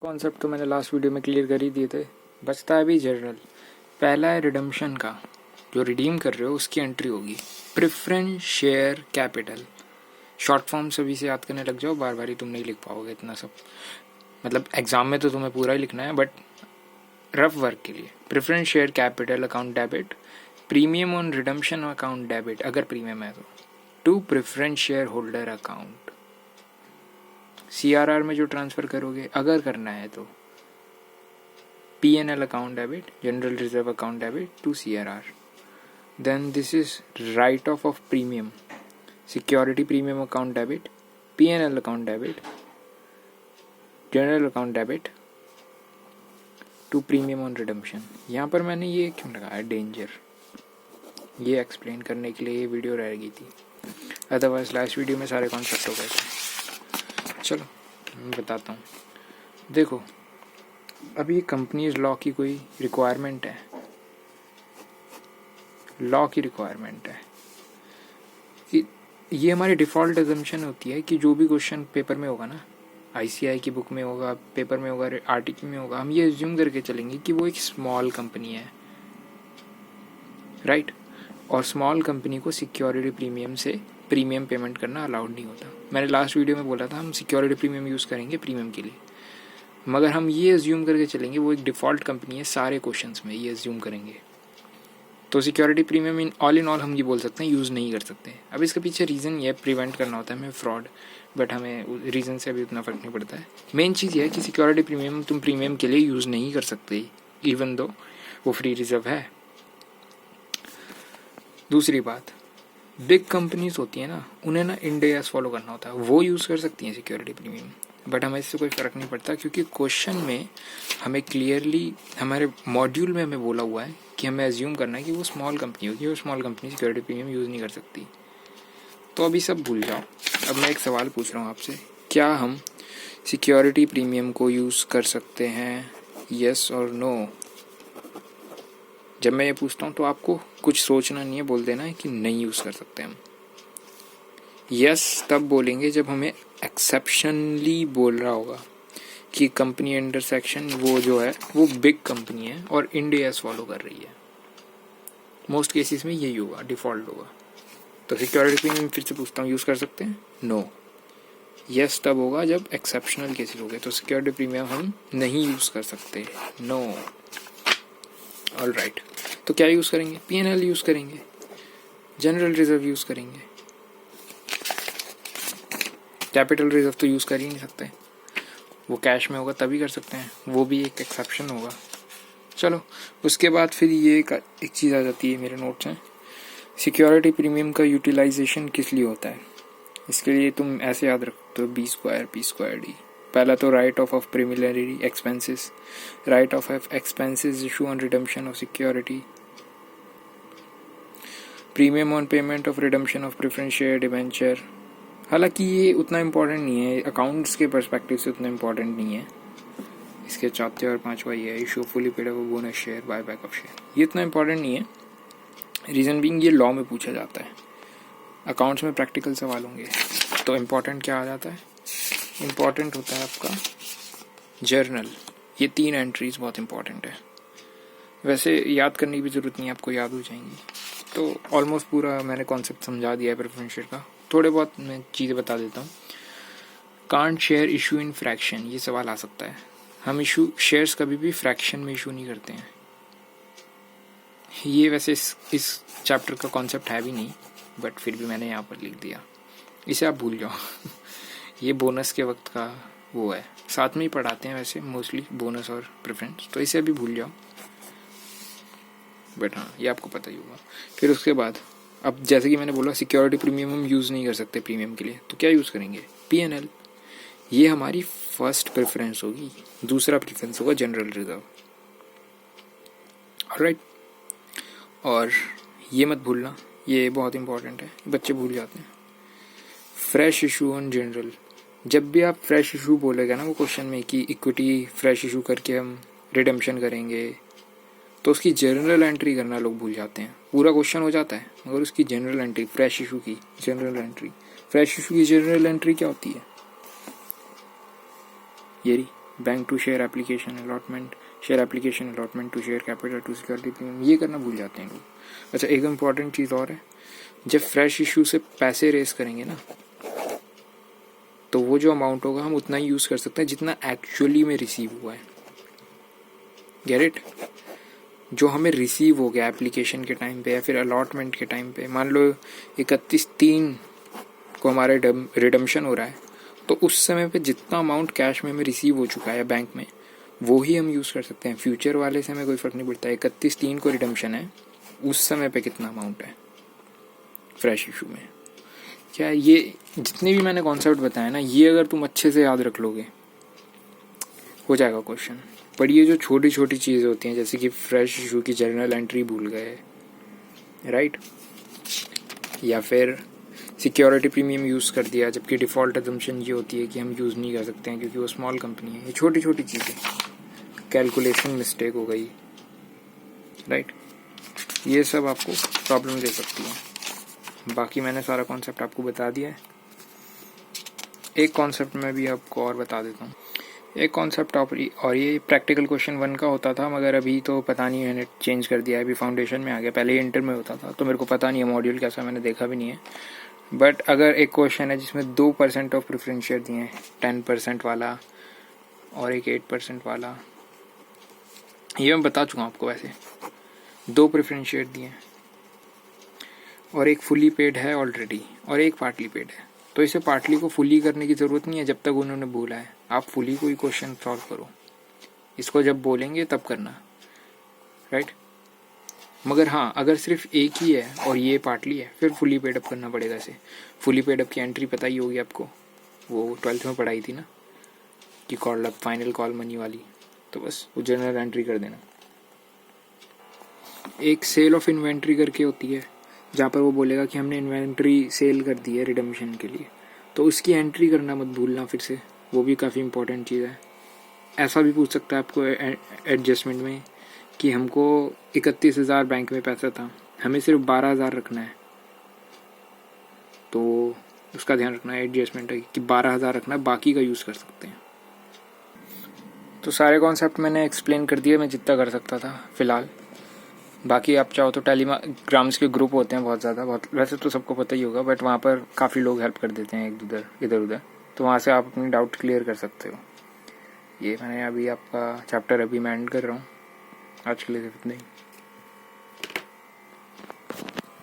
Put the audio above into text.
Concept तो मैंने last video में क्लियर कर ही दिए थे। बचता है अभी जनरल। पहला है रिडम्पशन का, जो रिडीम कर रहे हो उसकी एंट्री होगी preference share capital. Short form सभी से याद करने लग जाओ, बार बार ही तुम नहीं लिख पाओगे इतना सब। मतलब एग्जाम में तो तुम्हें पूरा ही लिखना है, बट रफ वर्क के लिए preference share capital account debit, premium on redemption account debit अगर प्रीमियम है तो, to preference share holder account. CRR में जो ट्रांसफ़र करोगे अगर करना है तो PNL account debit, general reserve account debit to CRR। Then this is write off premium, security premium account debit, PNL account debit, general account debit to premium on redemption. यहाँ पर मैंने ये क्यों लगाया डेंजर, ये एक्सप्लेन करने के लिए ये वीडियो रह गई थी, अदरवाइज लास्ट वीडियो में सारे कॉन्सेप्ट हो गए थे। चलो मैं बताता हूँ। देखो अभी कंपनीज लॉ की कोई रिक्वायरमेंट है, लॉ की रिक्वायरमेंट है कि ये हमारी डिफ़ॉल्ट अजम्पशन होती है कि जो भी क्वेश्चन पेपर में होगा ना, ICI की बुक में होगा, पेपर में होगा, आर्टिकल में होगा, हम ये एज्यूम करके चलेंगे कि वो एक स्मॉल कंपनी है, राइट। और स्मॉल कंपनी को सिक्योरिटी प्रीमियम से प्रीमियम पेमेंट करना अलाउड नहीं होता। मैंने लास्ट वीडियो में बोला था हम सिक्योरिटी प्रीमियम यूज़ करेंगे प्रीमियम के लिए, मगर हम ये एज्यूम करके चलेंगे वो एक डिफ़ॉल्ट कंपनी है, सारे क्वेश्चंस में ये एज्यूम करेंगे, तो सिक्योरिटी प्रीमियम इन ऑल हम ये बोल सकते हैं यूज़ नहीं कर सकते। अब इसके पीछे रीज़न ये प्रिवेंट करना होता है हमें फ्रॉड, बट हमें रीज़न से अभी उतना फ़र्क नहीं पड़ता है। मेन चीज़ ये है कि सिक्योरिटी प्रीमियम तुम प्रीमियम के लिए यूज़ नहीं कर सकते, इवन दो वो फ्री रिजर्व है। दूसरी बात, बिग कंपनीज होती है ना, उन्हें ना इंड AS फॉलो करना होता है, वो यूज़ कर सकती हैं सिक्योरिटी प्रीमियम, बट हमें इससे कोई फ़र्क नहीं पड़ता क्योंकि क्वेश्चन में हमें क्लियरली हमारे मॉड्यूल में हमें बोला हुआ है कि हमें एज्यूम करना है कि वो स्मॉल कंपनी होगी और small company security premium use नहीं कर सकती। तो अभी सब भूल जाओ। अब मैं एक सवाल पूछ रहा हूँ आपसे, क्या हम सिक्योरिटी प्रीमियम को यूज़ कर सकते हैं, येस और नो? जब मैं ये पूछता हूँ तो आपको कुछ सोचना नहीं है, बोल देना है कि नहीं यूज़ कर सकते हम। यस तब बोलेंगे जब हमें एक्सेप्शनली बोल रहा होगा कि कंपनी अंडर सेक्शन वो जो है वो बिग कंपनी है और इंड AS फॉलो कर रही है। मोस्ट केसेस में यही होगा, डिफ़ॉल्ट होगा। तो सिक्योरिटी प्रीमियम फिर से पूछता हूँ, यूज़ कर सकते हैं? नो। यस तब होगा जब एक्सेप्शनल केसेस हो गए, तो सिक्योरिटी प्रीमियम हम नहीं यूज़ कर सकते, नो। ऑल राइट, तो क्या यूज़ करेंगे? PNL यूज़ करेंगे, जनरल रिजर्व यूज़ करेंगे, कैपिटल रिजर्व तो यूज़ कर ही नहीं सकते, वो कैश में होगा तभी कर सकते हैं, वो भी एक एक्सेप्शन होगा। चलो उसके बाद फिर ये एक चीज़ आ जाती है, मेरे नोट्स हैं, सिक्योरिटी प्रीमियम का यूटिलाइजेशन किस लिए होता है। इसके लिए तुम ऐसे याद रखते हो B²P²D। पहला तो right of प्रीमिलरी expenses, right of expenses issue on redemption of security, premium on payment of redemption of preference share debenture. हालांकि ये उतना इम्पोर्टेंट नहीं है, अकाउंट्स के पर्सपेक्टिव से उतना इम्पोर्टेंट नहीं है। इसके चौथे और पांचवा ये है, issue fully paid up bonus share, buy back of share, ये इतना इम्पोर्टेंट नहीं है। रीज़न बीइंग ये लॉ में पूछा जाता है, अकाउंट्स में प्रैक्टिकल सवाल होंगे, तो इम्पोर्टेंट क्या आ जाता है? इम्पोर्टेंट होता है आपका जर्नल। ये 3 एंट्रीज बहुत इंपॉर्टेंट है, वैसे याद करने की भी ज़रूरत नहीं है, आपको याद हो जाएंगी। तो ऑलमोस्ट पूरा मैंने कॉन्सेप्ट समझा दिया है प्रेफरेंस शेयर का, थोड़े बहुत मैं चीज़ें बता देता हूँ। Can't share issue in fraction, ये सवाल आ सकता है। हम शेयर्स कभी भी फ्रैक्शन में इशू नहीं करते हैं। ये वैसे इस चैप्टर का कॉन्सेप्ट है भी नहीं, बट फिर भी मैंने यहाँ पर लिख दिया, इसे आप भूल जाओ। ये बोनस के वक्त का वो है, साथ में ही पढ़ाते हैं वैसे मोस्टली बोनस और प्रेफरेंस, तो इसे अभी भूल जाओ, बट हाँ ये आपको पता ही होगा। फिर उसके बाद अब जैसे कि मैंने बोला सिक्योरिटी प्रीमियम हम यूज़ नहीं कर सकते प्रीमियम के लिए, तो क्या यूज़ करेंगे? PNL। ये हमारी फर्स्ट प्रेफरेंस होगी, दूसरा प्रेफरेंस होगा जनरल रिजर्व, ऑलराइट। और ये मत भूलना, ये बहुत इंपॉर्टेंट है, बच्चे भूल जाते हैं। फ्रेश इशू ऑन जनरल, जब भी आप फ्रेश इशू बोलेगा ना वो क्वेश्चन में कि इक्विटी फ्रेश इशू करके हम रिडेम्पशन करेंगे, तो उसकी जनरल एंट्री करना लोग भूल जाते हैं। पूरा क्वेश्चन हो जाता है मगर उसकी जनरल एंट्री, फ्रेश इशू की जनरल एंट्री, फ्रेश इशू की जनरल एंट्री क्या होती है? ये रही bank to share application allotment, share application allotment to share capital to security premium, ये करना भूल जाते हैं लोग। अच्छा, एक इम्पॉर्टेंट चीज़ और है, जब फ्रेश इशू से पैसे रेस करेंगे ना, तो वो जो अमाउंट होगा हम उतना ही यूज़ कर सकते हैं जितना एक्चुअली में रिसीव हुआ है। Get it? जो हमें रिसीव हो गया एप्लीकेशन के टाइम पे या फिर अलॉटमेंट के टाइम पे, मान लो 31/3 को हमारा रिडम्पशन हो रहा है, तो उस समय पे जितना अमाउंट कैश में हमें रिसीव हो चुका है बैंक में, वो ही हम यूज़ कर सकते हैं। फ्यूचर वाले से हमें कोई फ़र्क नहीं पड़ता। 31/3 को रिडम्पशन है, उस समय पे कितना अमाउंट है फ्रेश इशू में। क्या ये जितने भी मैंने कॉन्सेप्ट बताया ना, ये अगर तुम अच्छे से याद रख लोगे हो जाएगा क्वेश्चन। पर ये जो छोटी छोटी चीज़ें होती हैं, जैसे कि फ्रेश इशू की जर्नल एंट्री भूल गए, राइट, या फिर सिक्योरिटी प्रीमियम यूज़ कर दिया जबकि डिफ़ॉल्ट अजम्पशन ये होती है कि हम यूज़ नहीं कर सकते हैं क्योंकि वो स्मॉल कंपनी है। ये छोटी छोटी चीज़ें, कैलकुलेशन मिस्टेक हो गई, राइट, ये सब आपको प्रॉब्लम दे सकती है। बाकी मैंने सारा कॉन्सेप्ट आपको बता दिया है। एक कॉन्सेप्ट मैं भी आपको और बता देता हूँ। एक कॉन्सेप्ट और ये प्रैक्टिकल क्वेश्चन 1 का होता था, मगर अभी तो पता नहीं मैंने चेंज कर दिया है, अभी फाउंडेशन में आ गया। पहले इंटर में होता था, तो मेरे को पता नहीं है मॉड्यूल कैसा, मैंने देखा भी नहीं है। बट अगर एक क्वेश्चन है जिसमें 2% ऑफ प्रेफरेंस शेयर दिए हैं, 10% वाला और एक 8% वाला, ये मैं बता चुका हूँ आपको। वैसे 2 प्रेफरेंस शेयर दिए हैं और एक फुली पेड है ऑलरेडी और एक पार्टली पेड है, तो इसे पार्टली को फुली करने की ज़रूरत नहीं है जब तक उन्होंने बोला है। आप फुली कोई क्वेश्चन सॉल्व करो, इसको जब बोलेंगे तब करना, राइट। मगर हाँ, अगर सिर्फ एक ही है और ये पार्टली है, फिर फुली पेड अप करना पड़ेगा इसे। फुली पेड अप की एंट्री पता ही होगी आपको, वो 12th में पढ़ाई थी ना, कि call up final call money वाली, तो बस वो जनरल एंट्री कर देना। एक सेल ऑफ इन्वेंट्री करके होती है, जहाँ पर वो बोलेगा कि हमने इन्वेंट्री सेल कर दी है रिडम्पशन के लिए, तो उसकी एंट्री करना मत भूलना फिर से, वो भी काफ़ी इंपॉर्टेंट चीज़ है। ऐसा भी पूछ सकता है आपको एडजस्टमेंट में कि हमको 31,000 बैंक में पैसा था, हमें सिर्फ 12,000 रखना है, तो उसका ध्यान रखना है एडजस्टमेंट है कि 12,000 रखना है, बाकी का यूज़ कर सकते हैं। तो सारे कॉन्सेप्ट मैंने एक्सप्लेन कर दिए, मैं जितना कर सकता था फ़िलहाल। बाकी आप चाहो तो टेलीग्राम्स के ग्रुप होते हैं बहुत ज़्यादा, बहुत, वैसे तो सबको पता ही होगा, बट वहाँ पर काफ़ी लोग हेल्प कर देते हैं इधर उधर, तो वहाँ से आप अपनी डाउट क्लियर कर सकते हो। ये मैंने अभी आपका चैप्टर अभी मैं एंड कर रहा हूँ। आज के लिए सिर्फ इतना ही।